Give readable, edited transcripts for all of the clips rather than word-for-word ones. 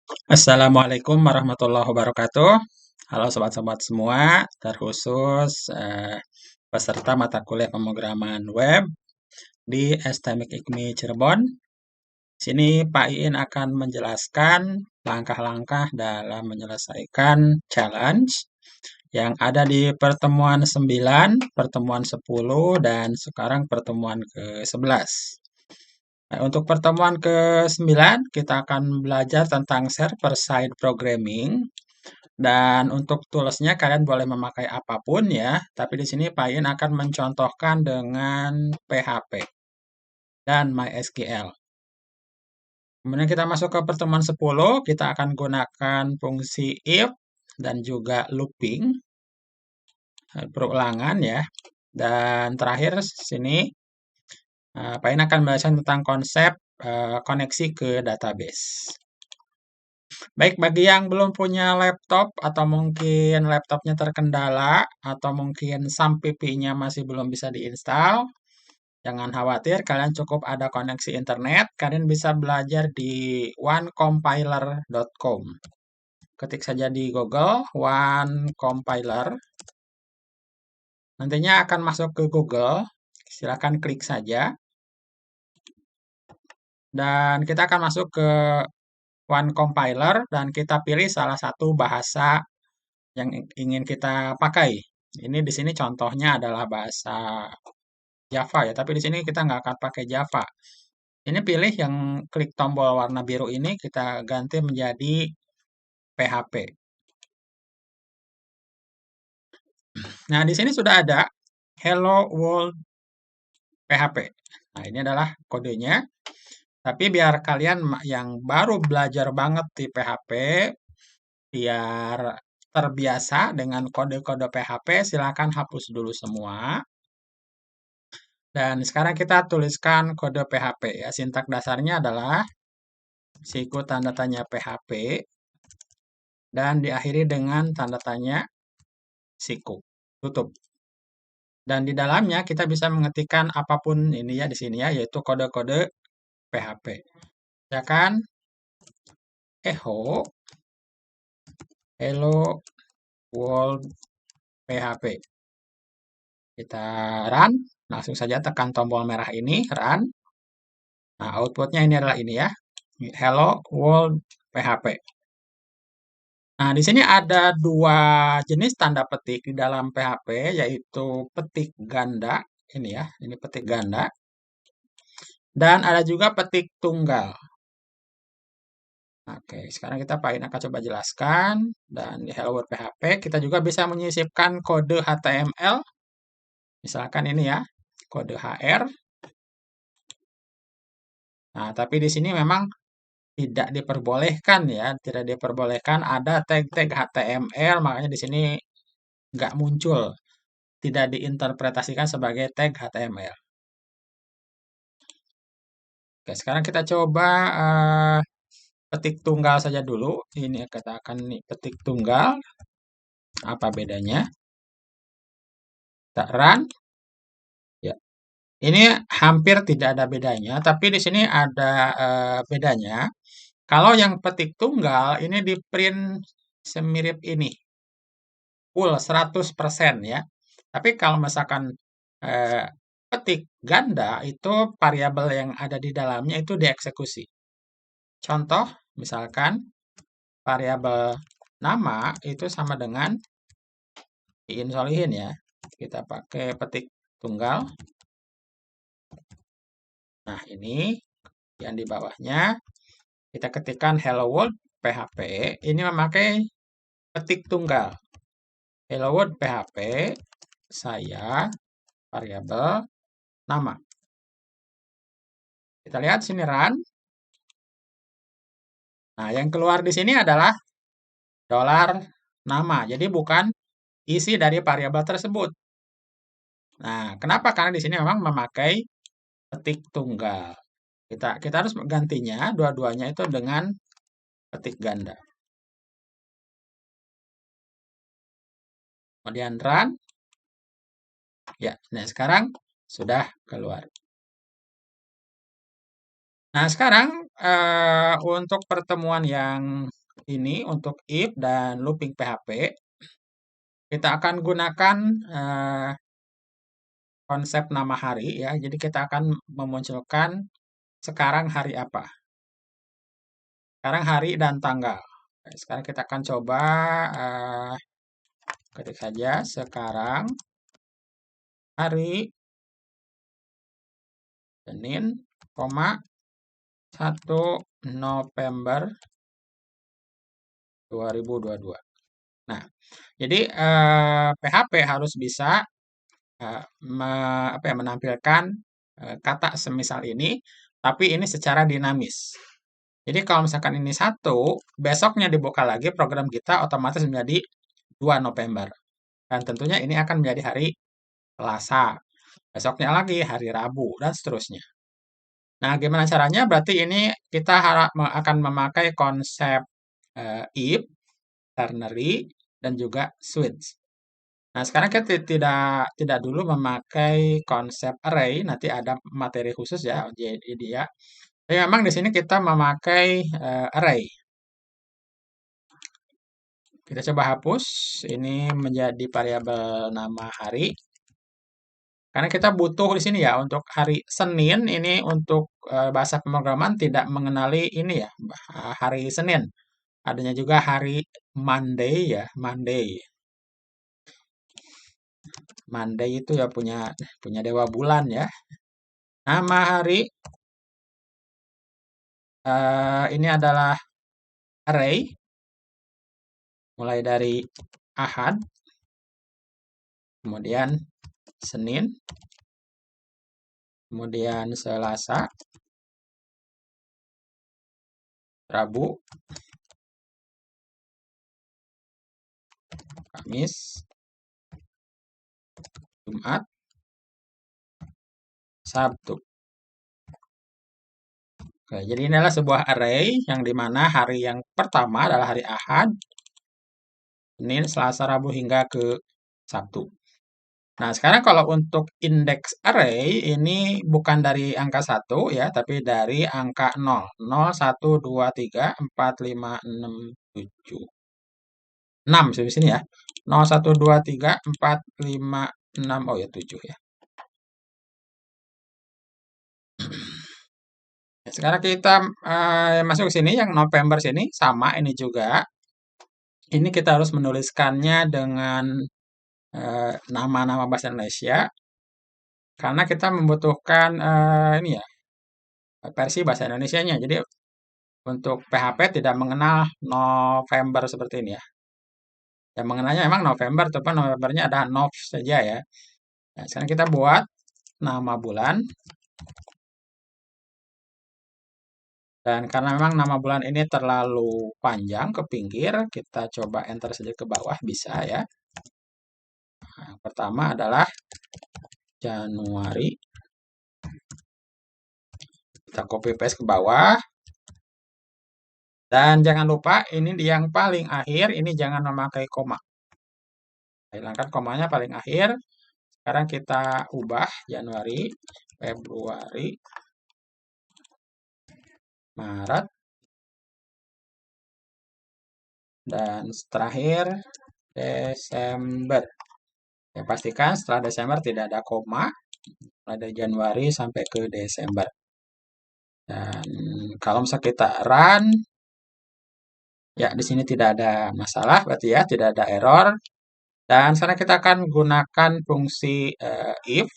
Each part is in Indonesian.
Assalamualaikum warahmatullahi wabarakatuh. Halo sobat-sobat semua, terkhusus peserta mata kuliah pemrograman web di STMIK IKMI Cirebon. Sini Pak Iin akan menjelaskan langkah-langkah dalam menyelesaikan challenge yang ada di pertemuan 9, pertemuan 10, dan sekarang pertemuan ke-11. Nah, untuk pertemuan ke-9, kita akan belajar tentang server-side programming. Dan untuk toolsnya kalian boleh memakai apapun ya, tapi di sini Pak Iin akan mencontohkan dengan PHP dan MySQL. Kemudian kita masuk ke pertemuan 10, kita akan gunakan fungsi if dan juga looping, perulangan ya. Dan terakhir sini Pak Iin akan menjelaskan tentang konsep koneksi ke database. Baik, bagi yang belum punya laptop atau mungkin laptopnya terkendala atau mungkin SAM PP-nya masih belum bisa diinstal, jangan khawatir, kalian cukup ada koneksi internet, kalian bisa belajar di onecompiler.com. Ketik saja di Google, onecompiler. Nantinya akan masuk ke Google, silakan klik saja. Dan kita akan masuk ke onecompiler dan kita pilih salah satu bahasa yang ingin kita pakai. Ini di sini contohnya adalah bahasa Java ya, tapi di sini kita nggak akan pakai Java. Ini pilih yang klik tombol warna biru ini, kita ganti menjadi PHP. Nah, di sini sudah ada Hello World PHP. Nah, ini adalah kodenya. Tapi biar kalian yang baru belajar banget di PHP, biar terbiasa dengan kode-kode PHP, silakan hapus dulu semua. Dan sekarang kita tuliskan kode PHP ya. Sintak dasarnya adalah siku tanda tanya PHP dan diakhiri dengan tanda tanya siku. Tutup. Dan di dalamnya kita bisa mengetikkan apapun ini ya di sini ya, yaitu kode-kode PHP. Ya kan? Echo Hello World PHP. Kita run, langsung saja tekan tombol merah ini, run. Nah, outputnya ini adalah ini ya. Hello World PHP. Nah, di sini ada dua jenis tanda petik di dalam PHP, yaitu petik ganda, ini ya, ini petik ganda, dan ada juga petik tunggal. Oke, sekarang kita Pak In akan coba jelaskan, dan di Hello World PHP kita juga bisa menyisipkan kode HTML, misalkan ini ya, kode HR. Nah, tapi di sini memang tidak diperbolehkan ya, tidak diperbolehkan ada tag-tag HTML, makanya di sini nggak muncul, tidak diinterpretasikan sebagai tag HTML. Oke, sekarang kita coba petik tunggal saja dulu. Ini kita akan petik tunggal. Apa bedanya? Kita run. Ya, ini hampir tidak ada bedanya, tapi di sini ada bedanya. Kalau yang petik tunggal ini di print semirip ini, full 100% ya. Tapi kalau misalkan eh, petik ganda itu variabel yang ada di dalamnya itu dieksekusi. Contoh, misalkan variabel nama itu sama dengan Iin Solihin ya. Kita pakai petik tunggal. Nah, ini yang di bawahnya kita ketikkan Hello World PHP. Ini memakai petik tunggal. Hello World PHP saya variabel nama. Kita lihat sini run. Nah, yang keluar di sini adalah dolar nama. Jadi bukan isi dari variabel tersebut. Nah, kenapa? Karena di sini memang memakai petik tunggal. Kita harus menggantinya dua-duanya itu dengan petik ganda. Kemudian run. Ya, nah sekarang sudah keluar. Nah, sekarang untuk pertemuan yang ini, untuk if dan looping PHP, kita akan gunakan konsep nama hari ya. Jadi kita akan memunculkan sekarang hari apa. Sekarang hari dan tanggal. Oke, sekarang kita akan coba ketik saja sekarang hari Senin, 1 November 2022. Nah, jadi PHP harus bisa menampilkan kata semisal ini, tapi ini secara dinamis. Jadi kalau misalkan ini 1, besoknya dibuka lagi program kita otomatis menjadi 2 November. Dan tentunya ini akan menjadi hari Selasa. Besoknya lagi hari Rabu, dan seterusnya. Nah, gimana caranya? Berarti ini kita akan memakai konsep if, ternary, dan juga switch. Nah, sekarang kita tidak dulu memakai konsep array, nanti ada materi khusus ya, jadi dia. Tapi memang di sini kita memakai array. Kita coba hapus, ini menjadi variabel nama hari. Karena kita butuh di sini ya, untuk hari Senin, ini untuk bahasa pemrograman tidak mengenali ini ya, hari Senin. Adanya juga hari Monday ya, Monday. Monday itu ya punya dewa bulan ya. Nama hari ini adalah array, mulai dari Ahad, kemudian Senin, kemudian Selasa, Rabu, Kamis, Jumat, Sabtu. Oke, jadi ini adalah sebuah array yang dimana hari yang pertama adalah hari Ahad, Senin, Selasa, Rabu hingga ke Sabtu. Nah, sekarang kalau untuk index array ini bukan dari angka 1 ya, tapi dari angka 0. 0, 1, 2, 3, 4, 5, 6, 7. 6 di sini ya. 0, 1, 2, 3, 4, 5, 6. Oh ya, 7 ya. Sekarang kita masuk ke sini, yang November sini, sama ini juga. Ini kita harus menuliskannya dengan nama-nama bahasa Indonesia. Karena kita membutuhkan ini ya, versi bahasa Indonesianya. Jadi untuk PHP tidak mengenal November seperti ini ya. Yang mengenalnya memang November, tapi Novembernya ada Nov saja ya. Nah, sekarang kita buat nama bulan. Dan karena memang nama bulan ini terlalu panjang ke pinggir, kita coba enter saja ke bawah, bisa ya. Nah, pertama adalah Januari. Kita copy paste ke bawah. Dan jangan lupa ini di yang paling akhir, ini jangan memakai koma. Hilangkan komanya paling akhir. Sekarang kita ubah Januari, Februari, Maret, dan terakhir Desember. Ya, pastikan setelah Desember tidak ada koma, dari Januari sampai ke Desember. Dan kalau misalnya kita run, ya di sini tidak ada masalah, berarti ya tidak ada error. Dan sekarang kita akan gunakan fungsi if.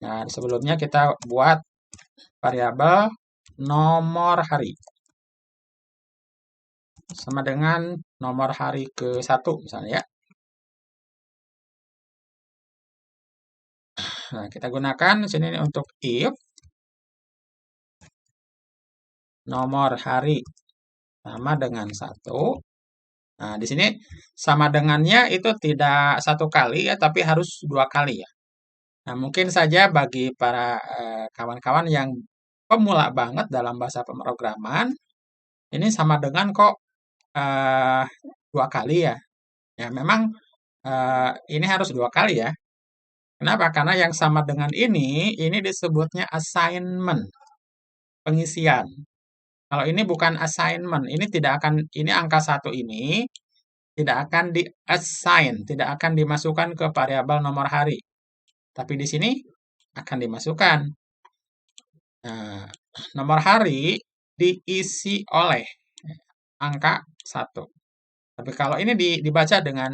Nah, sebelumnya kita buat variabel nomor hari. Sama dengan nomor hari ke-1 misalnya ya. Nah, kita gunakan di sini untuk if nomor hari sama dengan 1. Nah, di sini sama dengannya itu tidak 1 kali ya, tapi harus 2 kali ya. Nah, mungkin saja bagi para kawan-kawan yang pemula banget dalam bahasa pemrograman, ini sama dengan kok 2 kali ya. Ya, memang ini harus 2 kali ya. Kenapa? Karena yang sama dengan ini disebutnya assignment. pengisian. Kalau ini bukan assignment, ini tidak akan, ini angka 1 ini tidak akan di-assign, tidak akan dimasukkan ke variabel nomor hari. Tapi di sini akan dimasukkan. Nah, nomor hari diisi oleh angka 1. Tapi kalau ini dibaca dengan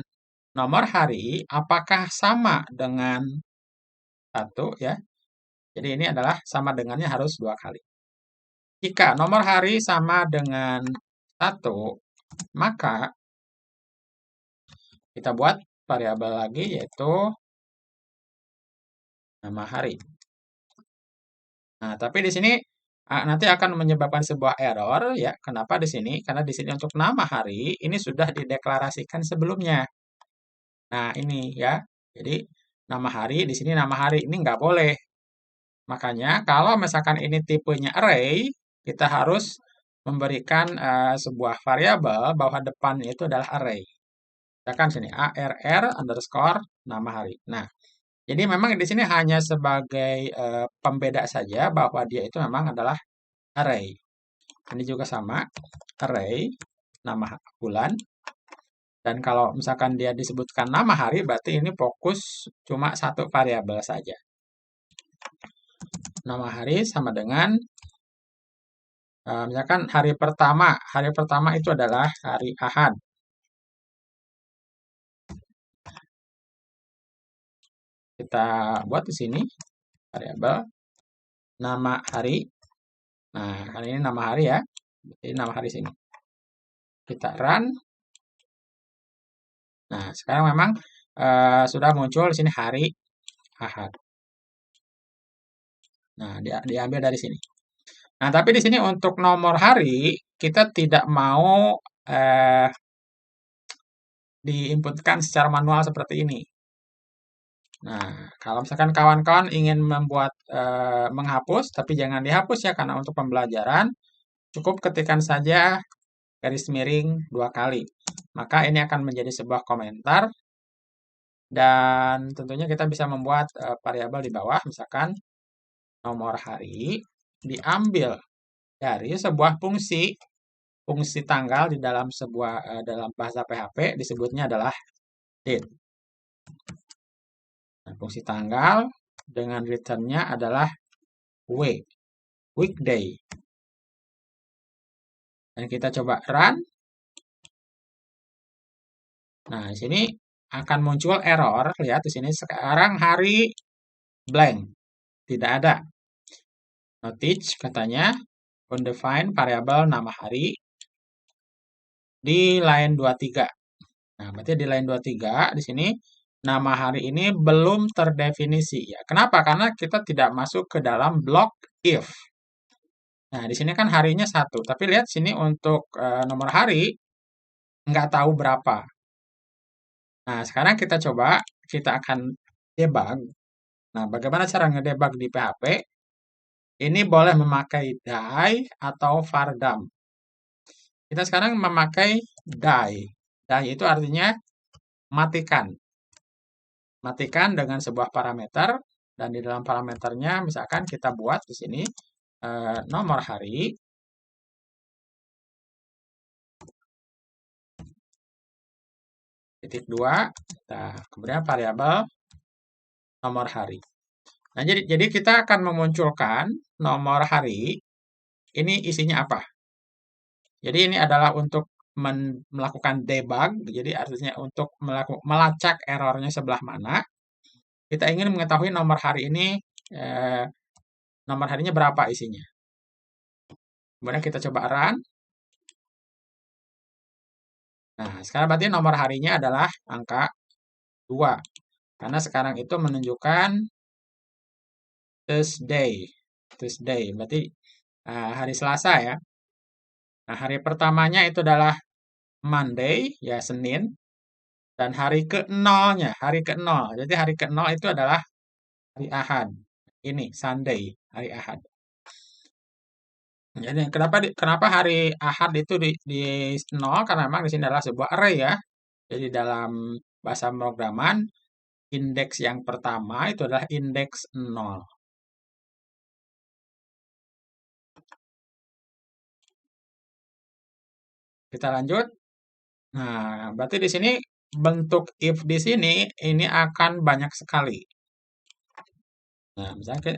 nomor hari, apakah sama dengan 1 ya? Jadi ini adalah sama dengannya harus 2 kali. Jika nomor hari sama dengan 1, maka kita buat variabel lagi yaitu nama hari. Nah, tapi di sini nanti akan menyebabkan sebuah error ya. Kenapa di sini? Karena di sini untuk nama hari ini sudah dideklarasikan sebelumnya. Nah, ini ya. Jadi nama hari di sini nama hari ini nggak boleh. Makanya kalau misalkan ini tipenya array, kita harus memberikan sebuah variabel bahwa depannya itu adalah array. Misalkan sini arr underscore nama hari. Nah, jadi memang di sini hanya sebagai pembeda saja bahwa dia itu memang adalah array. Ini juga sama, array nama bulan. Dan kalau misalkan dia disebutkan nama hari, berarti ini fokus cuma satu variabel saja. Nama hari sama dengan, misalkan hari pertama. Hari pertama itu adalah hari Ahad. Kita buat di sini variabel nama hari. Nah, kali ini nama hari ya. Ini nama hari sini. Kita run. Nah, sekarang memang sudah muncul di sini hari Ahad. Nah, diambil dari sini. Nah, tapi di sini untuk nomor hari kita tidak mau diinputkan secara manual seperti ini. Nah, kalau misalkan kawan-kawan ingin membuat menghapus, tapi jangan dihapus ya karena untuk pembelajaran, cukup ketikkan saja garis miring 2 kali. Maka ini akan menjadi sebuah komentar dan tentunya kita bisa membuat variabel di bawah, misalkan nomor hari diambil dari sebuah fungsi tanggal di dalam sebuah dalam bahasa PHP disebutnya adalah date. Nah, fungsi tanggal dengan return-nya adalah weekday. Dan kita coba run. Nah, di sini akan muncul error. Lihat di sini sekarang hari blank. Tidak ada. Notice katanya undefined variabel nama hari di line 23. Nah, berarti di line 23 di sini nama hari ini belum terdefinisi ya. Kenapa? Karena kita tidak masuk ke dalam blok if. Nah, di sini kan harinya 1, tapi lihat sini untuk nomor hari nggak tahu berapa. Nah, sekarang kita coba, kita akan debug. Nah, bagaimana cara ngedebug di PHP? Ini boleh memakai die atau vardam. Kita sekarang memakai die. Die itu artinya matikan. Matikan dengan sebuah parameter, dan di dalam parameternya misalkan kita buat di sini nomor hari. Titik 2, nah, kemudian variabel nomor hari. Nah, jadi kita akan memunculkan nomor hari, ini isinya apa? Jadi ini adalah untuk melakukan debug, jadi artinya untuk melacak errornya sebelah mana. Kita ingin mengetahui nomor hari ini, nomor harinya berapa isinya. Kemudian kita coba run. Nah, sekarang berarti nomor harinya adalah angka 2. Karena sekarang itu menunjukkan Thursday. Berarti hari Selasa ya. Nah, hari pertamanya itu adalah Monday, ya Senin. Dan hari ke-0-nya, hari ke-0. Jadi hari ke-0 itu adalah hari Ahad. Ini, Sunday, hari Ahad. Jadi kenapa hari Ahad itu di 0? Karena memang di sini adalah sebuah array ya. Jadi dalam bahasa pemrograman, indeks yang pertama itu adalah indeks 0. Kita lanjut. Nah, berarti di sini bentuk if di sini ini akan banyak sekali. Nah, misalnya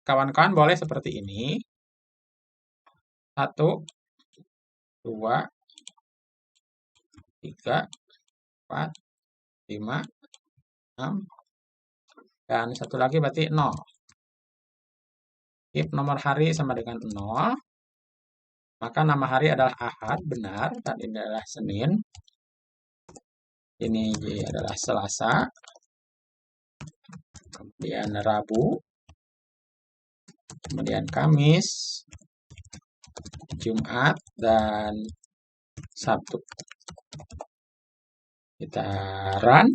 kawan-kawan boleh seperti ini. 1, 2, 3, 4, 5, 6, dan satu lagi berarti 0. If nomor hari sama dengan 0, maka nama hari adalah Ahad, benar, dan ini adalah Senin. Ini adalah Selasa, kemudian Rabu, kemudian Kamis, Jumat, dan Sabtu. Kita run.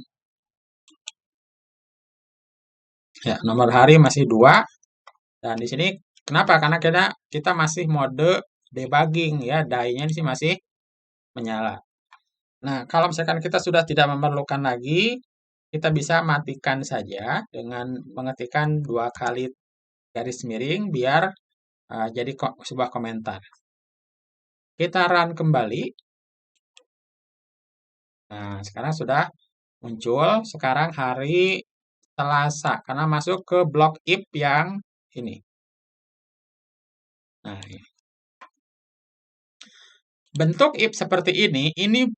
Ya, nomor hari masih 2. Dan di sini kenapa? Karena kita masih mode debugging ya, die-nya di sini masih menyala. Nah, kalau misalkan kita sudah tidak memerlukan lagi, kita bisa matikan saja dengan mengetikkan 2 kali garis miring biar jadi sebuah komentar. Kita run kembali. Nah, sekarang sudah muncul. Sekarang hari Selasa, karena masuk ke blok if yang ini. Nah, ini. Bentuk if seperti ini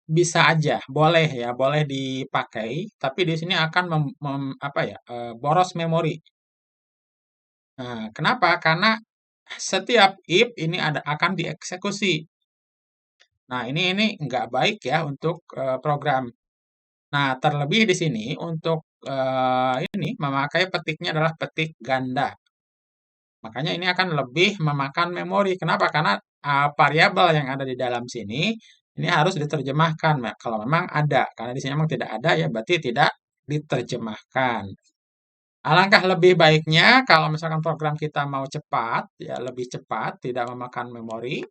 bisa aja, boleh ya, boleh dipakai, tapi di sini akan boros memori. Nah, kenapa? Karena setiap if ini akan dieksekusi. Nah, ini nggak baik ya untuk program. Nah, terlebih di sini untuk ini memakai petiknya adalah petik ganda. Makanya ini akan lebih memakan memori. Kenapa? Karena variabel yang ada di dalam sini ini harus diterjemahkan. Kalau memang ada, karena di sini memang tidak ada ya berarti tidak diterjemahkan. Alangkah lebih baiknya kalau misalkan program kita mau cepat, ya lebih cepat, tidak memakan memori,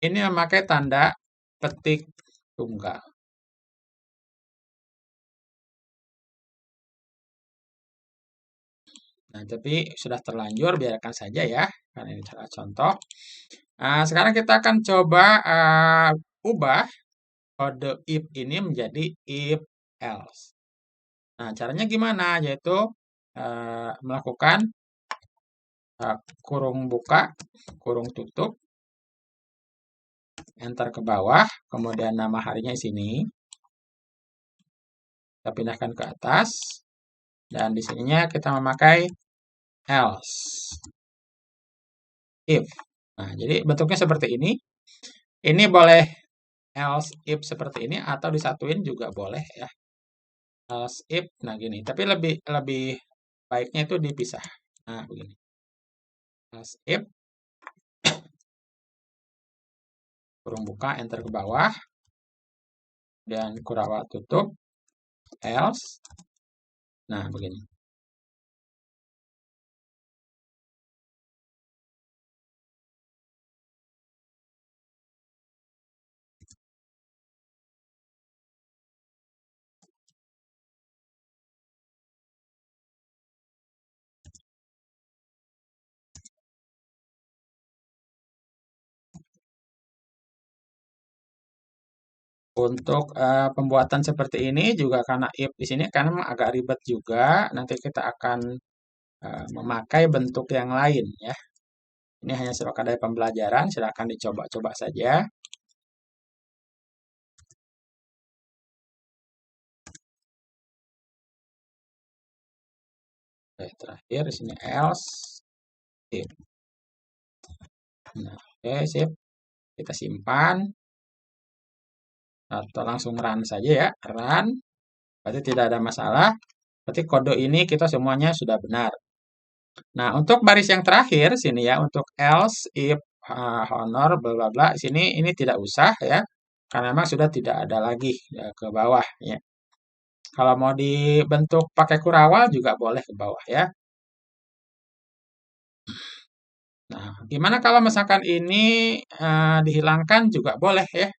ini memakai tanda petik tunggal. Nah, tapi sudah terlanjur, biarkan saja ya, karena ini salah contoh. Sekarang kita akan coba ubah kode if ini menjadi if else. Nah, caranya gimana? Yaitu melakukan kurung buka, kurung tutup, enter ke bawah, kemudian nama harinya di sini. Kita pindahkan ke atas, dan di sininya kita memakai else, if. Nah, jadi bentuknya seperti ini. Ini boleh else if seperti ini atau disatuin juga boleh ya. Else if, nah gini. Tapi lebih baiknya itu dipisah. Nah, begini. Else if, kurung buka, enter ke bawah, dan kurawat tutup, else. Nah, begini. Untuk pembuatan seperti ini juga karena if di sini kan agak ribet juga. Nanti kita akan memakai bentuk yang lain ya. Ini hanya sekadar pembelajaran, silakan dicoba-coba saja. Oke, terakhir di sini else if. Nah, oke, sip. Kita simpan atau langsung run saja ya, run. Berarti tidak ada masalah. Berarti kode ini kita semuanya sudah benar. Nah, untuk baris yang terakhir sini ya, untuk else if honor bla bla bla, sini ini tidak usah ya. Karena memang sudah tidak ada lagi ya, ke bawah ya. Kalau mau dibentuk pakai kurawal juga boleh ke bawah ya. Nah, gimana kalau misalkan ini dihilangkan juga boleh ya.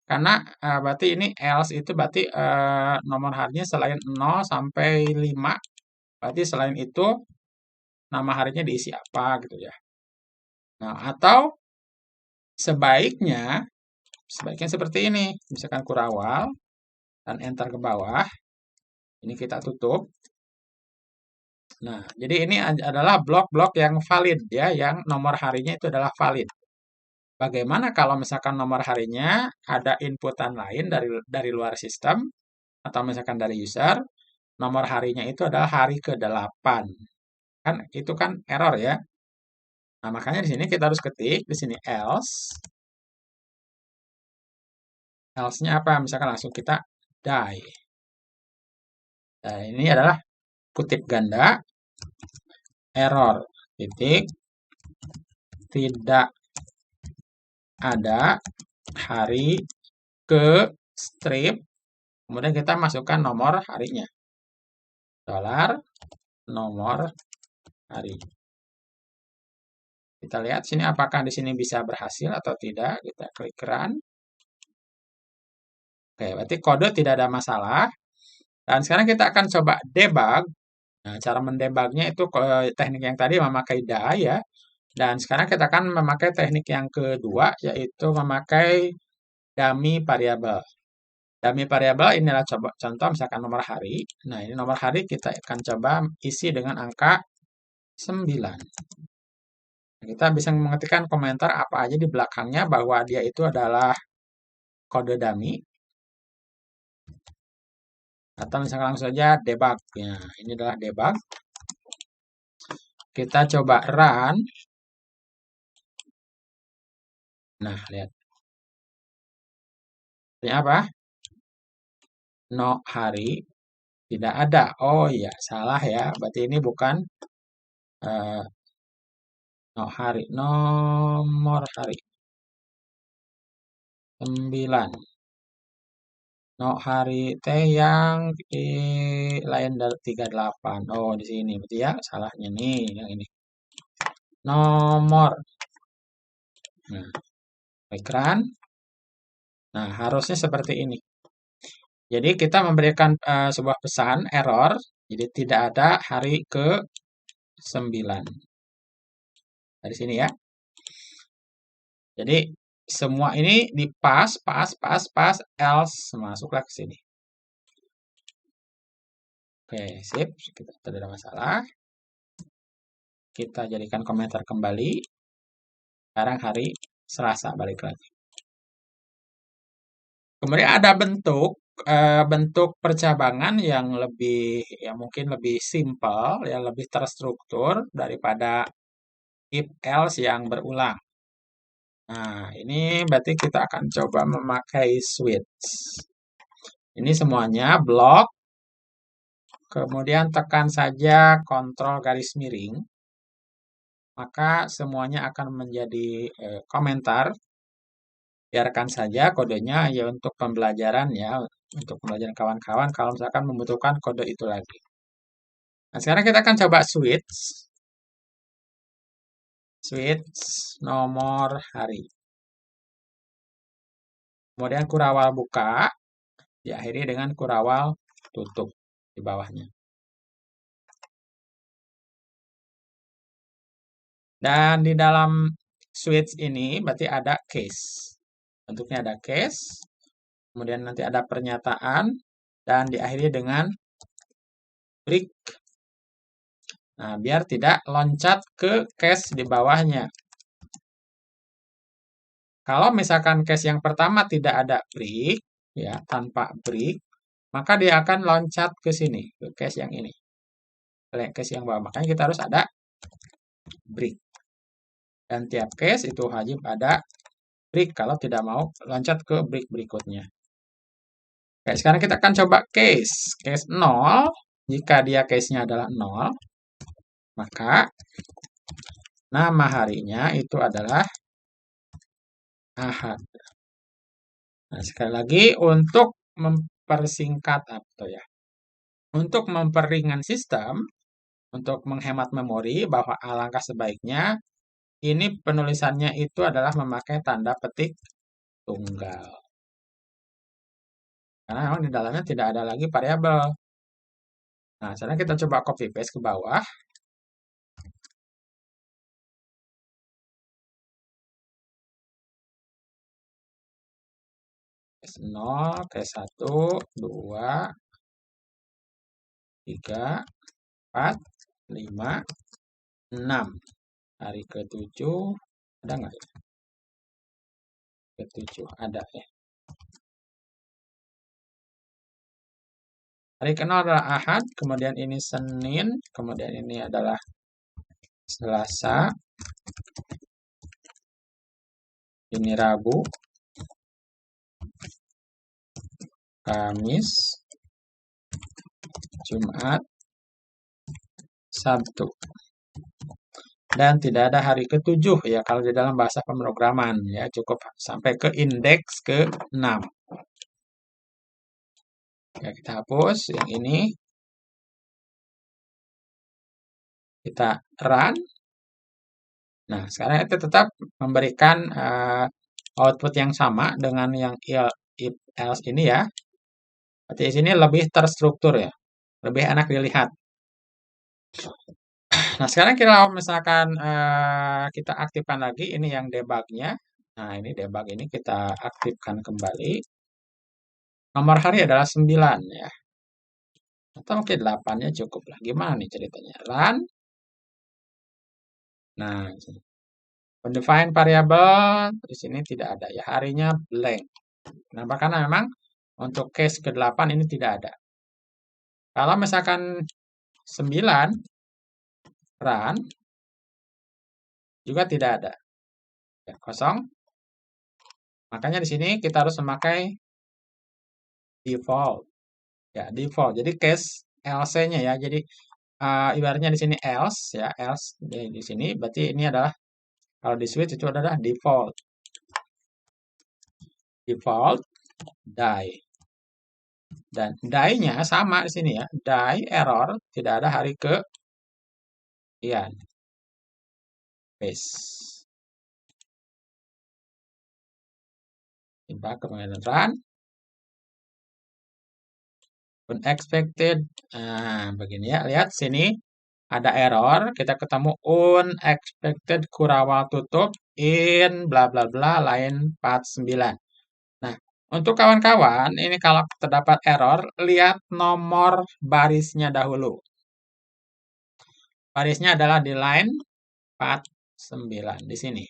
Karena berarti ini else itu berarti nomor harinya selain 0 sampai 5. Berarti selain itu nama harinya diisi apa gitu ya. Nah, atau sebaiknya sebaiknya seperti ini. Misalkan kurawal dan enter ke bawah. Ini kita tutup. Nah, jadi ini adalah blok-blok yang valid ya, yang nomor harinya itu adalah valid. Bagaimana kalau misalkan nomor harinya ada inputan lain dari luar sistem atau misalkan dari user, nomor harinya itu adalah hari ke-8. Kan itu kan error ya. Nah, makanya di sini kita harus ketik di sini else. Else-nya apa? Misalkan langsung kita die. Nah, ini adalah kutip ganda error titik tidak ada hari ke strip, kemudian kita masukkan nomor harinya. Dolar nomor hari. Kita lihat sini apakah di sini bisa berhasil atau tidak. Kita klik run. Oke, berarti kode tidak ada masalah. Dan sekarang kita akan coba debug. Nah, cara mendebugnya itu teknik yang tadi memakai die ya. Dan sekarang kita akan memakai teknik yang kedua, yaitu memakai dummy variable. Dummy variable inilah coba contoh misalkan nomor hari. Nah, ini nomor hari kita akan coba isi dengan angka 9. Kita bisa mengetikkan komentar apa aja di belakangnya bahwa dia itu adalah kode dummy. Atau misalkan langsung saja debug. Ya, ini adalah debug. Kita coba run. Nah, lihat. Ini apa? No hari tidak ada. Oh iya, salah ya. Berarti ini bukan no hari, nomor hari 9. No hari teh yang lain dari 38. Oh, di sini berarti ya salahnya nih yang ini. Nomor. Nah, klik run. Nah, harusnya seperti ini. Jadi kita memberikan sebuah pesan error, jadi tidak ada hari ke-9. Dari sini ya. Jadi semua ini di pas, else masuklah ke sini. Oke, sip. Kita tidak ada masalah. Kita jadikan komentar kembali. Sekarang hari Selasa balik lagi. Kemudian ada bentuk percabangan yang lebih ya mungkin lebih simpel, ya lebih terstruktur daripada if else yang berulang. Nah, ini berarti kita akan coba memakai switch. Ini semuanya blok. Kemudian tekan saja kontrol garis miring. Maka semuanya akan menjadi komentar. Biarkan saja kodenya ya untuk pembelajaran ya, untuk pembelajaran kawan-kawan kalau misalkan membutuhkan kode itu lagi. Nah, sekarang kita akan coba switch. Switch nomor hari. Kemudian kurawal buka, diakhiri dengan kurawal tutup di bawahnya. Dan di dalam switch ini berarti ada case. Bentuknya ada case, kemudian nanti ada pernyataan, dan diakhiri dengan break. Nah, biar tidak loncat ke case di bawahnya. Kalau misalkan case yang pertama tidak ada break, ya tanpa break, maka dia akan loncat ke sini, ke case yang ini. Case yang bawah. Makanya kita harus ada break. Dan tiap case itu wajib ada break kalau tidak mau loncat ke break berikutnya. Oke, sekarang kita akan coba case. Case 0, jika dia case-nya adalah 0, maka nama harinya itu adalah Ahad. Nah, sekali lagi untuk mempersingkat atau ya, untuk memperingan sistem, untuk menghemat memori bahwa alangkah sebaiknya ini penulisannya itu adalah memakai tanda petik tunggal. Karena memang di dalamnya tidak ada lagi variabel. Nah, sekarang kita coba copy paste ke bawah. case 0, case 1, 2, 3, 4, 5, 6. Hari ke-7 ada nggak ya? Ke-7 ada ya. Hari ke-0 adalah Ahad, kemudian ini Senin, kemudian ini adalah Selasa, ini Rabu, Kamis, Jumat, Sabtu. Dan tidak ada hari ke-7 ya kalau di dalam bahasa pemrograman ya, cukup sampai ke indeks ke-6. Ya, kita hapus yang ini. Kita run. Nah, sekarang itu tetap memberikan output yang sama dengan yang if else ini ya. Berarti di sini lebih terstruktur ya. Lebih enak dilihat. Nah, sekarang kalau misalkan kita aktifkan lagi ini yang debugnya. Nah, ini debug ini kita aktifkan kembali. Nomor hari adalah 9 ya. Atau mungkin 8-nya cukup lah. Gimana nih ceritanya? Run. Nah, undefined variable di sini tidak ada ya. Harinya blank. Kenapa? Karena memang untuk case ke-8 ini tidak ada. Kalau misalkan 9 run juga tidak ada. Ya, kosong. Makanya di sini kita harus memakai default. Ya, default. Jadi case else-nya ya. Jadi ibaratnya di sini else ya, else di sini berarti ini adalah kalau di switch itu adalah default. Default die. Dan die-nya sama di sini ya. Die error tidak ada hari ke sekian. Paste. Tiba kemudian run. Unexpected. Nah, begini ya. Lihat sini ada error. Kita ketemu unexpected Kurawal tutup in bla bla bla line 49. Nah, untuk kawan-kawan, ini kalau terdapat error, lihat nomor barisnya dahulu. Barisnya adalah di line 49 di sini.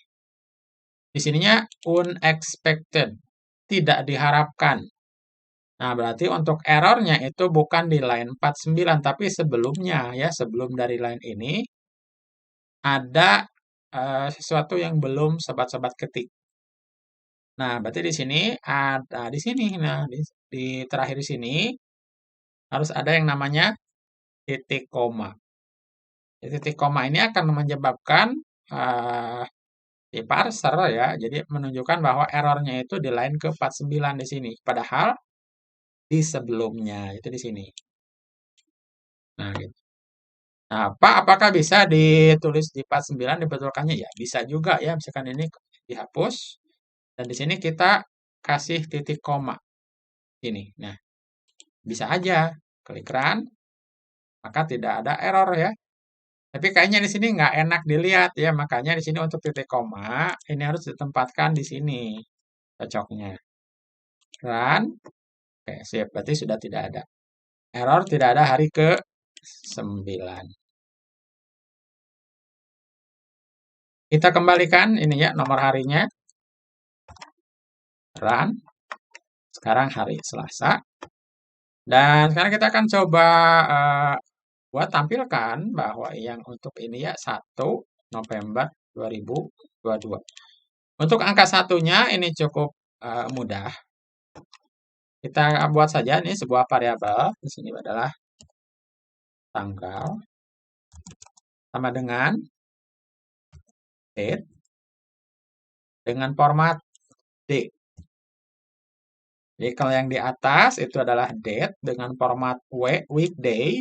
Di sininya unexpected, tidak diharapkan. Nah, berarti untuk errornya itu bukan di line 49, tapi sebelumnya ya, sebelum dari line ini ada sesuatu yang belum sobat-sobat ketik. Nah, berarti di sini ada di sini. Nah, di terakhir di sini harus ada yang namanya titik koma. Titik koma ini akan menyebabkan di parser ya, jadi menunjukkan bahwa errornya itu di line ke-49 di sini. Padahal di sebelumnya, itu di sini. Nah, gitu. Nah, apakah bisa ditulis di 49 dibetulkannya? Ya, bisa juga ya. Misalkan ini dihapus. Dan di sini kita kasih titik koma. Ini. Nah, bisa aja. Klik run. Maka tidak ada error ya. Tapi kayaknya di sini nggak enak dilihat ya. Makanya di sini untuk titik koma, ini harus ditempatkan di sini. Cocoknya. Run. Oke, sip. Berarti sudah tidak ada. Error tidak ada hari ke-9. Kita kembalikan ini ya nomor harinya. Run. Sekarang hari Selasa. Dan sekarang kita akan coba buat tampilkan bahwa yang untuk ini ya 1 November 2022. Untuk angka satunya ini cukup mudah. Kita buat saja ini sebuah variabel. Di sini adalah tanggal sama dengan date dengan format D. Jadi kalau yang di atas itu adalah date dengan format weekday.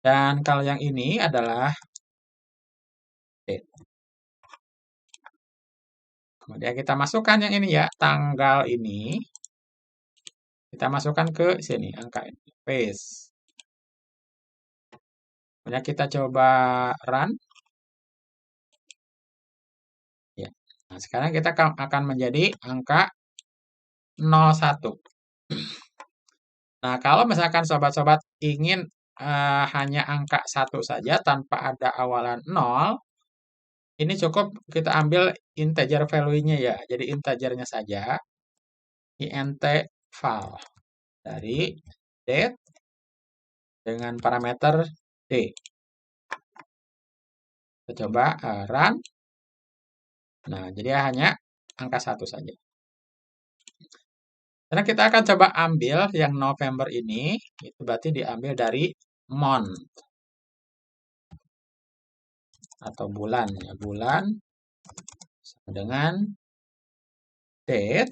Dan kalau yang ini adalah date. Kemudian kita masukkan yang ini ya, tanggal ini. Kita masukkan ke sini, angka ini. Paste. Kemudian kita coba run. Ya. Nah, sekarang kita akan menjadi angka 01. Nah, kalau misalkan sobat-sobat ingin hanya angka 1 saja tanpa ada awalan 0, ini cukup kita ambil integer value-nya ya. Jadi integernya saja, int val dari date dengan parameter d. Kita coba run. Nah, jadi hanya angka 1 saja. Karena kita akan coba ambil yang November ini, itu berarti diambil dari month atau bulan ya. Bulan sama dengan date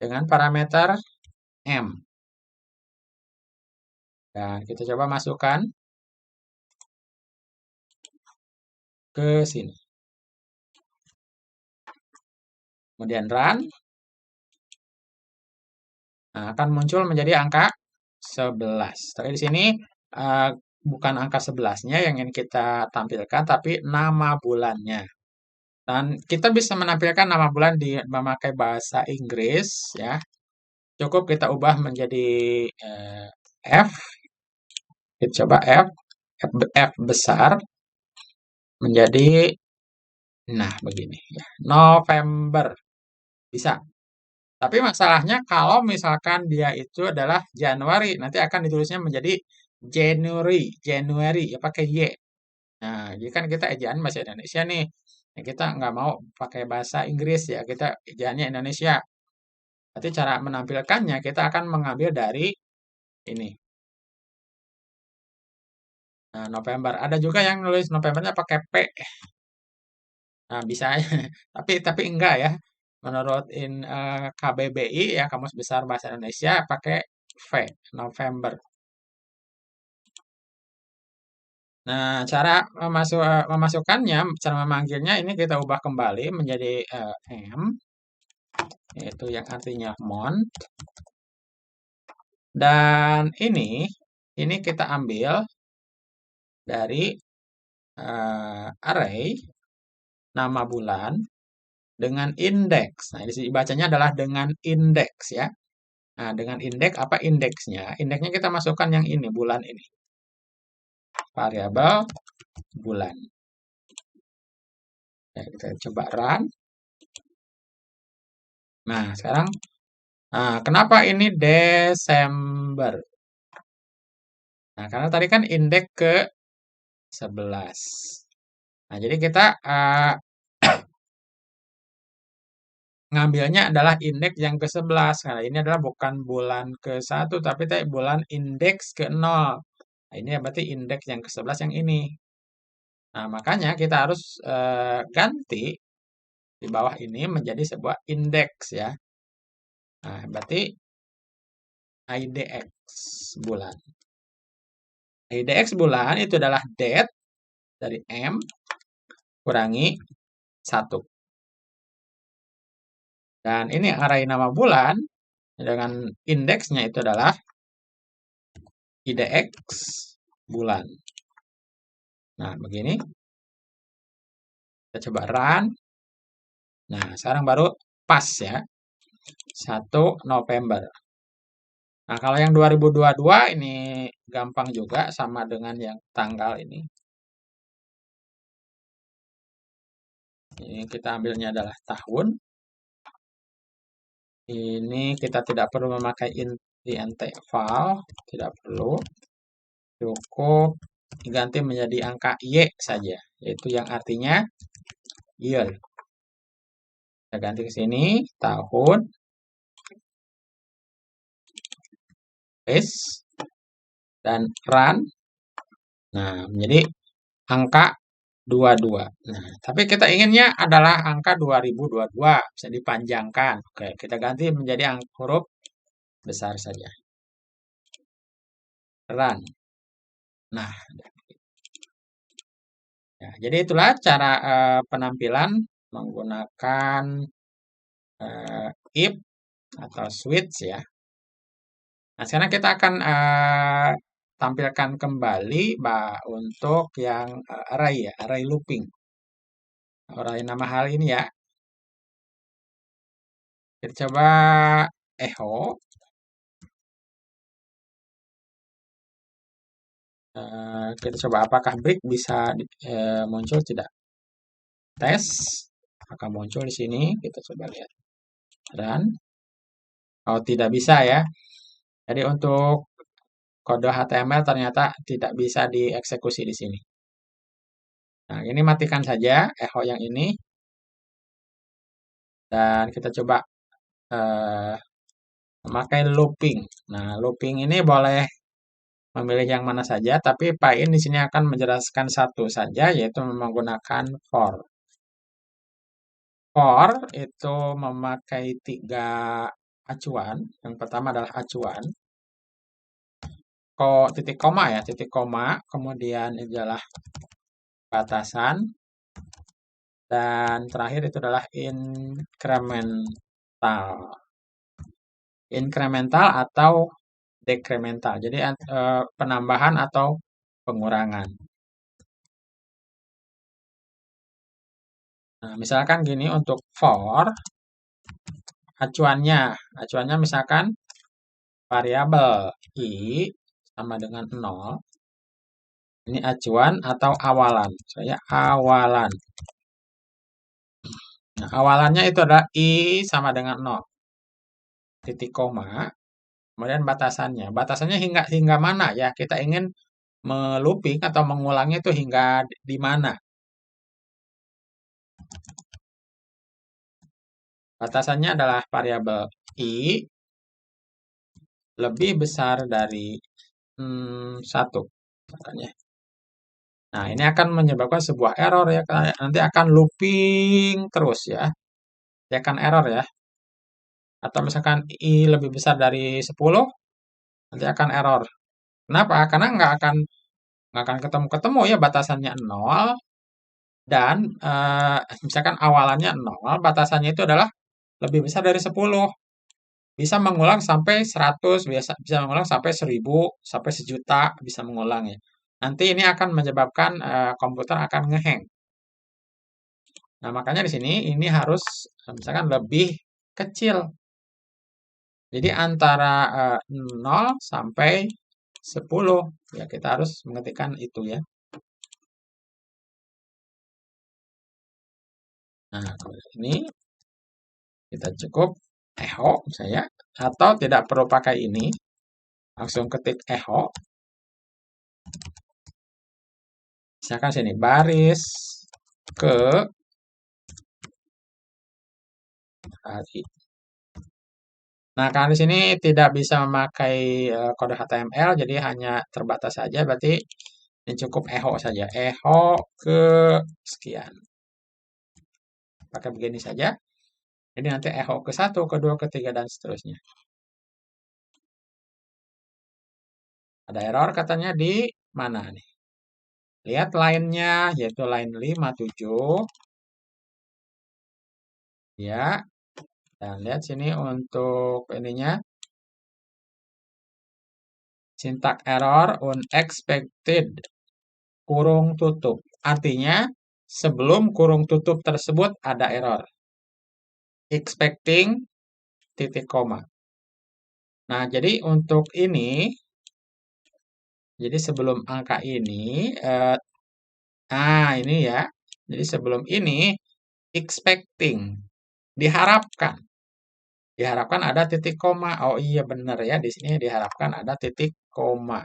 dengan parameter m. Dan kita coba masukkan ke sini. Kemudian run. Nah, akan muncul menjadi angka 11. Tapi di sini bukan angka 11-nya yang ingin kita tampilkan, tapi nama bulannya. Dan kita bisa menampilkan nama bulan memakai bahasa Inggris ya. Cukup kita ubah menjadi F. Kita coba F besar menjadi nah begini ya. November. Bisa. Tapi masalahnya kalau misalkan dia itu adalah Januari, nanti akan ditulisnya menjadi January ya pakai Y. Nah, jadi kan kita ejaan bahasa Indonesia nih. Ya, kita nggak mau pakai bahasa Inggris ya, kita ejaannya Indonesia. Nanti cara menampilkannya kita akan mengambil dari ini. Nah, November. Ada juga yang nulis Novembernya pakai P. Nah, bisa aja. Tapi enggak ya. Menurut KBBI ya Kamus Besar Bahasa Indonesia pakai V, November. Nah, cara memasukkannya, cara memanggilnya ini kita ubah kembali menjadi M, yaitu yang artinya month. Dan ini kita ambil dari array nama bulan dengan indeks. Nah, di sini bacanya adalah dengan indeks ya. Nah, dengan indeks apa indeksnya? Indeksnya kita masukkan yang ini, bulan ini. Variabel bulan. Ya, kita coba run. Nah, sekarang kenapa ini Desember? Nah, karena tadi kan indeks ke 11. Nah, jadi kita ngambilnya adalah indeks yang ke-11. Karena ini adalah bukan bulan ke-1, tapi bulan indeks ke-0. Nah, ini berarti indeks yang ke-11 yang ini. Nah, makanya kita harus ganti di bawah ini menjadi sebuah indeks ya. Nah, berarti IDX bulan. IDX bulan itu adalah date dari M kurangi 1. Dan ini array nama bulan dengan indeksnya itu adalah IDX bulan. Nah, begini. Kita coba run. Nah, sekarang baru pas ya. 1 November. Nah, kalau yang 2022 ini gampang juga sama dengan yang tanggal ini. Ini kita ambilnya adalah tahun. Ini kita tidak perlu memakai int val, tidak perlu. Cukup diganti menjadi angka Y saja, yaitu yang artinya year. Kita ganti ke sini, tahun, paste, dan run. Nah, menjadi angka 22. Nah, tapi kita inginnya adalah angka 2022, bisa dipanjangkan. Oke, kita ganti menjadi huruf besar saja. Run. Nah, ya, jadi itulah cara penampilan menggunakan if atau switch ya. Nah, sekarang kita akan tampilkan kembali untuk yang array ya, array looping. Orang nama hal ini ya. Kita coba echo. Kita coba apakah break bisa muncul tidak. Tes. Akan muncul di sini. Kita coba lihat. Dan oh tidak bisa ya. Jadi untuk kode HTML ternyata tidak bisa dieksekusi di sini. Nah, ini matikan saja echo yang ini. Dan kita coba memakai looping. Nah, looping ini boleh memilih yang mana saja, tapi Pain di sini akan menjelaskan satu saja, yaitu menggunakan for. For itu memakai 3 acuan. Yang pertama adalah acuan. Titik koma ya, titik koma. Kemudian ini adalah batasan. Dan terakhir itu adalah incremental. Incremental atau dekremental. Jadi penambahan atau pengurangan. Nah, misalkan gini untuk for acuannya misalkan variabel i sama dengan 0. Ini acuan atau awalan. Saya awalan. Nah, awalannya itu adalah i sama dengan 0. Titik koma. Kemudian batasannya. Batasannya hingga mana ya? Kita ingin melooping atau mengulangnya itu hingga di mana? Batasannya adalah variabel i lebih besar dari 1. Makanya. Nah, ini akan menyebabkan sebuah error ya. Nanti akan looping terus ya. Dia akan error ya. Atau misalkan i lebih besar dari 10, nanti akan error. Kenapa? Karena nggak akan ketemu-ketemu ya batasannya 0 dan misalkan awalannya 0, batasannya itu adalah lebih besar dari 10. Bisa mengulang sampai 100, bisa mengulang sampai 1000, sampai 1.000.000 bisa mengulang ya. Nanti ini akan menyebabkan komputer akan ngehang. Nah, makanya di sini ini harus misalkan lebih kecil. Jadi antara 0 sampai 10 ya kita harus mengetikkan itu ya. Nah, kalau ini kita cukup echo saya atau tidak perlu pakai ini. Langsung ketik echo. Misalkan sini baris ke hari. Nah, karena di sini tidak bisa memakai kode HTML, jadi hanya terbatas saja. Berarti ini cukup echo saja. Echo ke sekian. Pakai begini saja. Jadi nanti echo ke 1, ke 2, ke 3, dan seterusnya. Ada error katanya di mana nih? Lihat line-nya, yaitu line 57. Ya. Dan lihat sini untuk ininya. Syntax error unexpected. Kurung tutup. Artinya, sebelum kurung tutup tersebut ada error. Expecting titik koma. Nah, jadi untuk ini, jadi sebelum angka ini, ini ya. Jadi sebelum ini, expecting, diharapkan. Diharapkan ada titik koma. Oh iya benar ya, di sini diharapkan ada titik koma.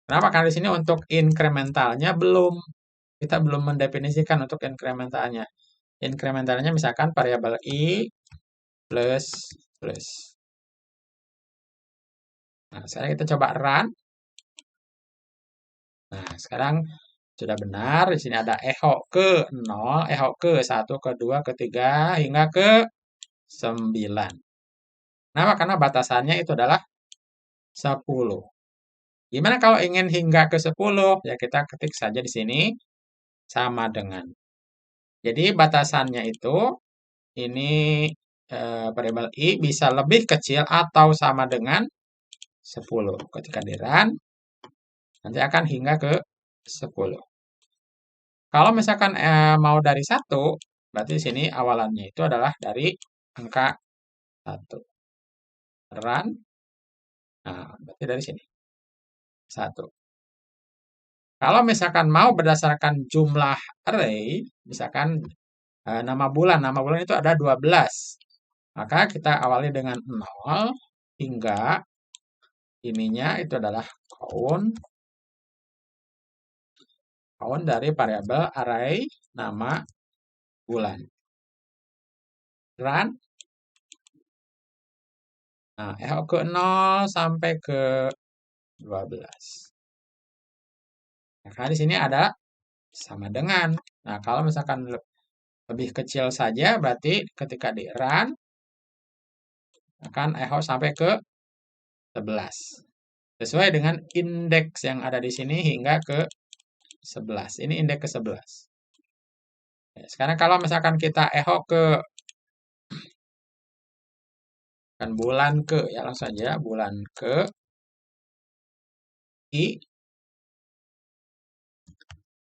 Kenapa? Karena di sini untuk incrementalnya belum. Kita belum mendefinisikan untuk incrementalnya. Incrementalnya misalkan variabel i plus plus. Nah, sekarang kita coba run. Nah, sekarang sudah benar. Di sini ada echo ke 0, echo ke 1, ke 2, ke 3, hingga ke 9. Kenapa? Karena batasannya itu adalah 10. Gimana kalau ingin hingga ke 10? Ya kita ketik saja di sini sama dengan. Jadi batasannya itu ini variabel i bisa lebih kecil atau sama dengan 10. Ketika di run nanti akan hingga ke 10. Kalau misalkan mau dari 1, berarti di sini awalannya itu adalah dari angka 1. Run, nah berarti dari sini 1. Kalau misalkan mau berdasarkan jumlah array, misalkan nama bulan itu ada 12. Maka kita awali dengan 0 hingga ininya itu adalah count dari variabel array nama bulan. Run. Nah, echo ke 0 sampai ke 12. Nah, di sini ada sama dengan. Nah, kalau misalkan lebih kecil saja, berarti ketika di run, akan echo sampai ke 11. Sesuai dengan indeks yang ada di sini hingga ke 11. Ini indeks ke 11. Ya, sekarang kalau misalkan kita echo ke kan bulan ke, ya langsung saja bulan ke I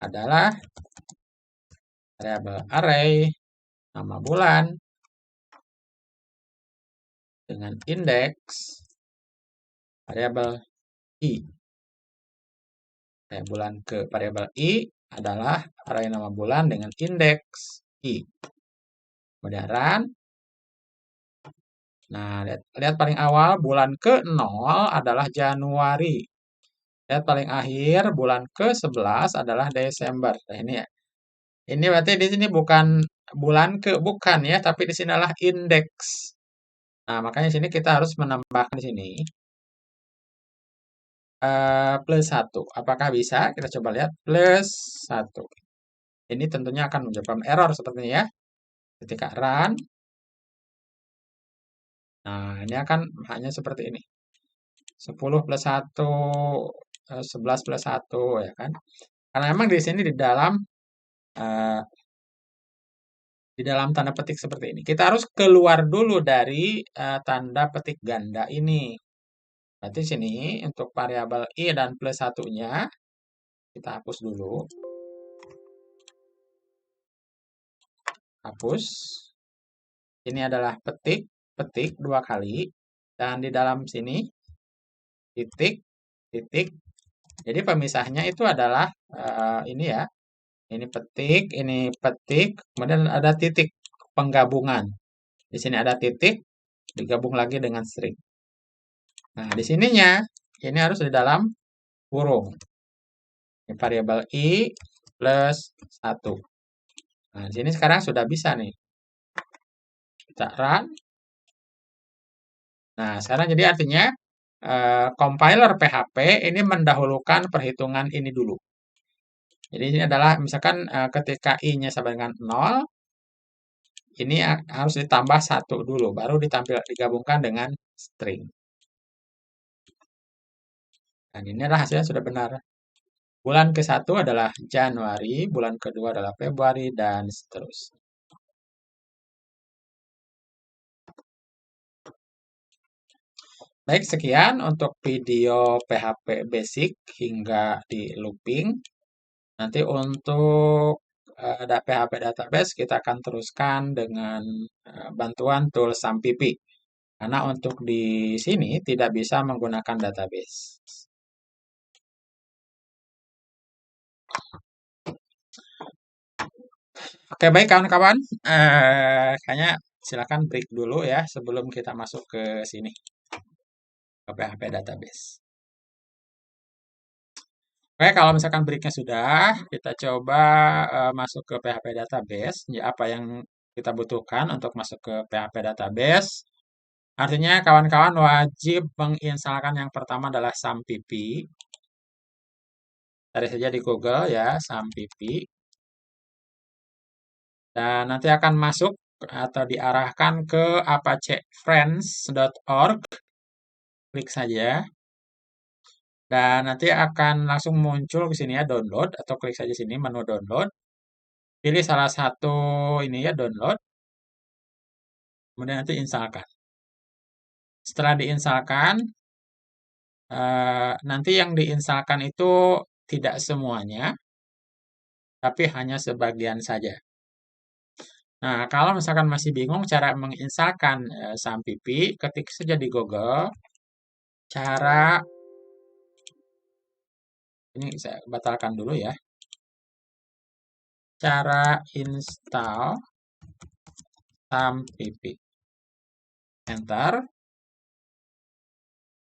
adalah variabel array nama bulan dengan indeks variabel I. Bulan ke variabel I adalah array nama bulan dengan indeks I. Kemudian run. Nah, lihat paling awal bulan ke-0 adalah Januari. Lihat paling akhir bulan ke-11 adalah Desember. Nah, ini ya. Ini berarti di sini bukan bulan bukan ya, tapi di sini adalah indeks. Nah, makanya di sini kita harus menambahkan di sini plus 1. Apakah bisa? Kita coba lihat plus 1. Ini tentunya akan menyebabkan error sepertinya ya. Ketika run. Nah, ini akan hanya seperti ini. 10 plus 1, 11 plus 1, ya kan? Karena memang di sini eh, di dalam tanda petik seperti ini. Kita harus keluar dulu dari tanda petik ganda ini. Berarti sini untuk variabel I dan plus 1-nya, kita hapus dulu. Hapus. Ini adalah petik 2 kali. Dan di dalam sini, titik. Jadi pemisahnya itu adalah ini ya. Ini petik, kemudian ada titik penggabungan. Di sini ada titik, digabung lagi dengan string. Nah, di sininya, ini harus di dalam kurung. Ini variabel I plus 1. Nah, di sini sekarang sudah bisa nih. Kita run. Nah, sekarang jadi artinya compiler PHP ini mendahulukan perhitungan ini dulu. Jadi ini adalah misalkan ketika I-nya sama dengan 0, ini harus ditambah 1 dulu, baru digabungkan dengan string. Dan ini adalah hasilnya sudah benar. Bulan ke-1 adalah Januari, bulan kedua adalah Februari, dan seterusnya. Baik, sekian untuk video PHP basic hingga di looping. Nanti untuk PHP database kita akan teruskan dengan bantuan tool SAMPP. Karena untuk di sini tidak bisa menggunakan database. Oke, baik kawan-kawan. Kayaknya silakan break dulu ya sebelum kita masuk ke sini, ke PHP database. Oke, kalau misalkan breaknya sudah, kita coba masuk ke PHP database. Ya, apa yang kita butuhkan untuk masuk ke PHP database? Artinya kawan-kawan wajib menginstalkan yang pertama adalah SAMPP. Cari saja di Google ya, SAMPP. Dan nanti akan masuk atau diarahkan ke apachefriends.org. Klik saja. Dan nanti akan langsung muncul ke sini ya, download. Atau klik saja sini, menu download. Pilih salah satu ini ya, download. Kemudian nanti instalkan. Setelah diinstalkan, nanti yang diinstalkan itu tidak semuanya. tapi hanya sebagian saja. Nah, kalau misalkan masih bingung cara menginstalkan SAMPP, ketik saja di Google cara, ini saya batalkan dulu ya, cara install SAMPP. Enter.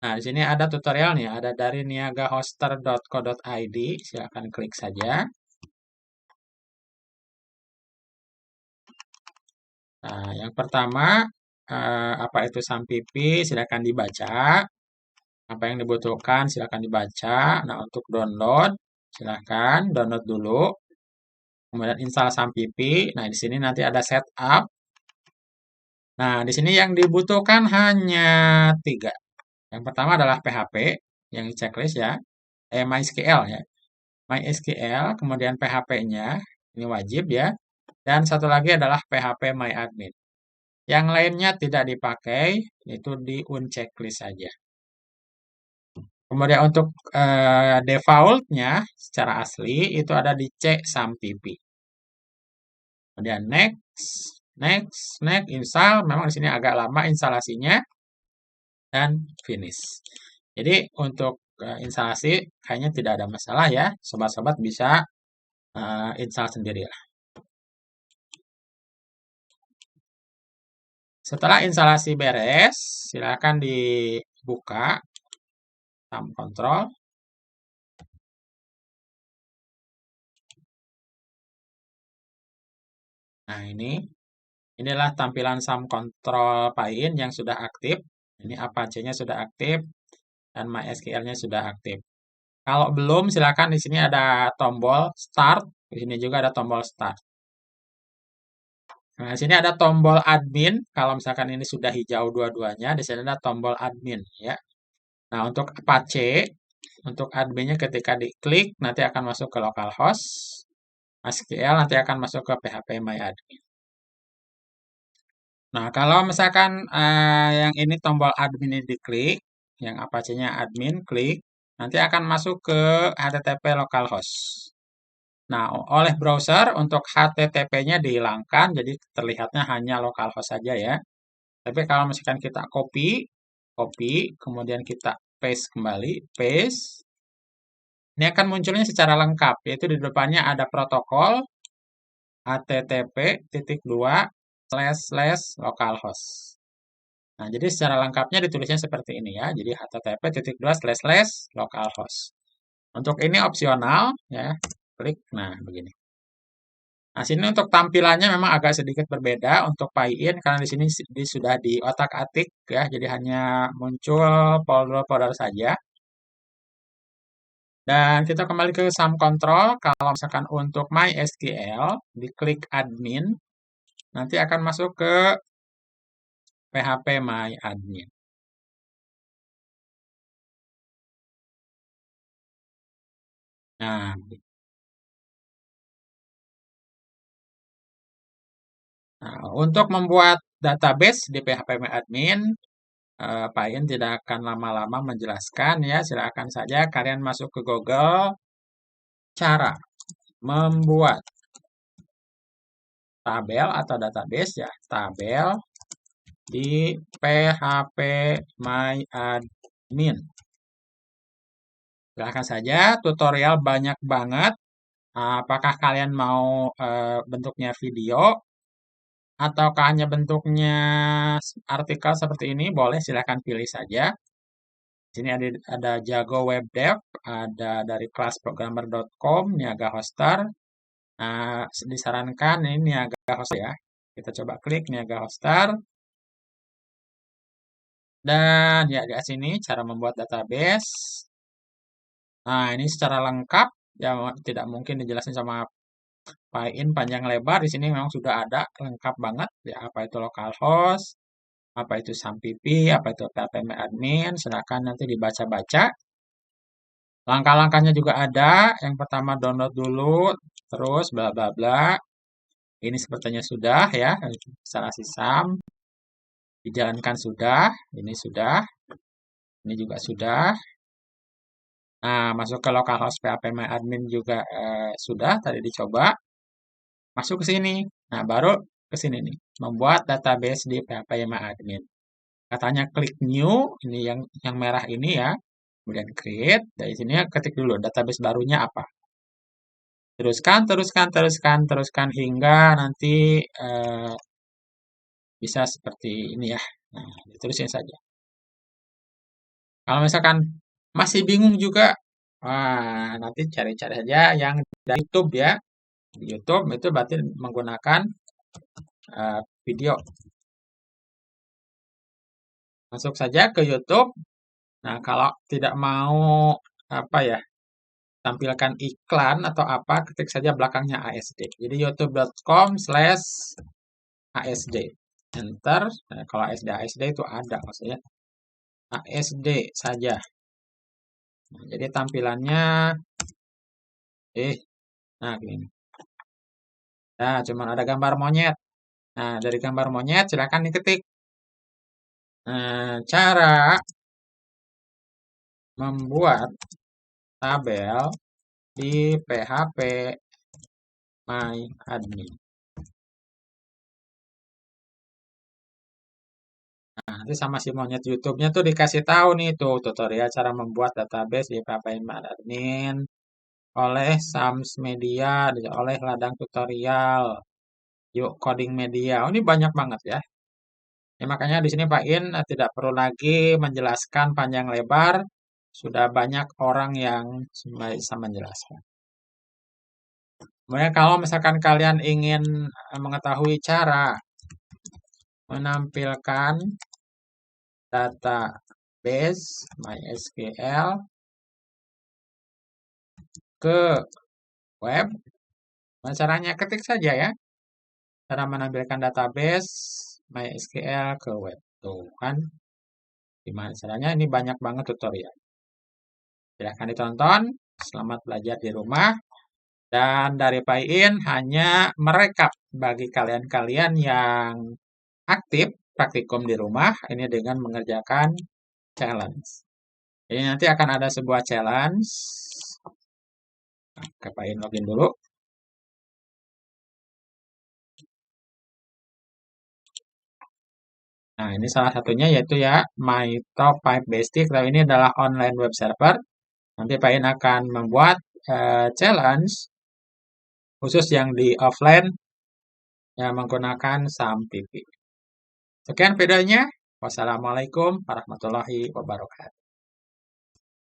Nah, di sini ada tutorialnya, ada dari niagahoster.co.id, silakan klik saja. Nah, yang pertama, apa itu SAMPP, silakan dibaca. Apa yang dibutuhkan, silakan dibaca. Nah, untuk download, silakan download dulu. Kemudian install SAMPP. Nah, di sini nanti ada setup. Nah, di sini yang dibutuhkan hanya 3. Yang pertama adalah PHP, yang checklist ya. MySQL ya. MySQL, kemudian PHP-nya, ini wajib ya. Dan satu lagi adalah PHP MyAdmin. Yang lainnya tidak dipakai, itu di unchecklist saja. Kemudian untuk default-nya secara asli itu ada di C SAMPP. Kemudian next, next, next, install. Memang di sini agak lama instalasinya dan finish. Jadi untuk instalasi kayaknya tidak ada masalah ya. Sobat-sobat bisa install sendiri lah. Setelah instalasi beres, silakan dibuka SAM Control. Nah, inilah tampilan SAM Control Pine yang sudah aktif. Ini Apache-nya sudah aktif dan MySQL-nya sudah aktif. Kalau belum, silakan di sini ada tombol Start. Di sini juga ada tombol Start. Nah, di sini ada tombol Admin. Kalau misalkan ini sudah hijau dua-duanya, di sini ada tombol Admin ya. Nah, untuk Apache, untuk adminnya ketika diklik nanti akan masuk ke localhost. MySQL nanti akan masuk ke PHP MyAdmin. Nah, kalau misalkan yang ini tombol admin ini diklik, yang Apache-nya admin, klik, nanti akan masuk ke HTTP localhost. Nah, oleh browser untuk HTTP-nya dihilangkan, jadi terlihatnya hanya localhost saja ya. Tapi kalau misalkan kita copy, kemudian kita paste kembali, paste, ini akan munculnya secara lengkap, yaitu di depannya ada protokol http://localhost. Nah, jadi secara lengkapnya ditulisnya seperti ini ya. Jadi http://localhost. Untuk ini opsional ya. Klik, nah begini. Nah, sini untuk tampilannya memang agak sedikit berbeda untuk PyIn karena di sini sudah di otak-atik ya. Jadi hanya muncul folder-folder saja. Dan kita kembali ke SAM Control. Kalau misalkan untuk MySQL, diklik admin, nanti akan masuk ke PHP MyAdmin. Nah, untuk membuat database di PHP MyAdmin, Pak Ian tidak akan lama-lama menjelaskan ya. Silakan saja kalian masuk ke Google, cara membuat tabel atau database ya, tabel di PHP MyAdmin. Silakan saja, tutorial banyak banget. Apakah kalian mau bentuknya video ataukah hanya bentuknya artikel seperti ini? Boleh, silakan pilih saja. Di sini ada Jago Web Dev, ada dari kelasprogrammer.com, Niaga Hoster. Nah, disarankan ini Niaga Hoster ya. Kita coba klik Niaga Hoster. Dan ya di sini cara membuat database. Nah, ini secara lengkap ya tidak mungkin dijelasin sama PyIn panjang lebar. Di sini memang sudah ada lengkap banget ya, apa itu localhost, apa itu SAMPP, apa itu PHP admin. Silakan nanti dibaca-baca. Langkah-langkahnya juga ada. Yang pertama download dulu, terus bla bla bla. Ini sepertinya sudah ya, instalasi SAM. Dijalankan sudah, ini juga sudah. Nah, masuk ke localhost phpMyAdmin juga sudah tadi dicoba. Masuk ke sini. Nah, baru ke sini nih, membuat database di phpMyAdmin. Katanya klik new, ini yang merah ini ya. Kemudian create, dari sini ketik dulu database barunya apa. Teruskan, teruskan, teruskan, teruskan hingga nanti bisa seperti ini ya. Nah, diterusin saja. Kalau misalkan masih bingung juga, wah, nanti cari-cari saja yang dari YouTube ya. Di YouTube itu berarti menggunakan video. Masuk saja ke YouTube. Nah, kalau tidak mau apa ya, tampilkan iklan atau apa, ketik saja belakangnya ASD. Jadi youtube.com/ASD. Enter. Nah, kalau ASD itu ada maksudnya. ASD saja. Nah, jadi tampilannya nah gini. Nah, cuma ada gambar monyet. Nah, dari gambar monyet silakan diketik. Cara membuat tabel di PHP MyAdmin. Nah, nanti sama si monyet YouTube-nya tuh dikasih tahu nih tuh tutorial cara membuat database di PHP MyAdmin oleh Sams Media, oleh Ladang Tutorial, Yuk Coding Media. Oh, ini banyak banget ya. Ya, makanya di sini Pak In tidak perlu lagi menjelaskan panjang lebar, sudah banyak orang yang bisa menjelaskan. Kemudian kalau misalkan kalian ingin mengetahui cara menampilkan database MySQL ke web, nah caranya ketik saja ya. Cara menampilkan database MySQL ke web. Tuh kan, gimana caranya? Ini banyak banget tutorial. Silahkan ditonton. Selamat belajar di rumah. Dan dari Payin hanya merekap bagi kalian-kalian yang aktif praktikum di rumah ini dengan mengerjakan challenge. Jadi nanti akan ada sebuah challenge. Nah, Payin login dulu. Nah, ini salah satunya yaitu ya My Top 5 Basic. Nah, ini adalah online web server. Nanti Payin akan membuat challenge khusus yang di offline yang menggunakan SAM-TV. Sekian videonya. Wassalamualaikum warahmatullahi wabarakatuh.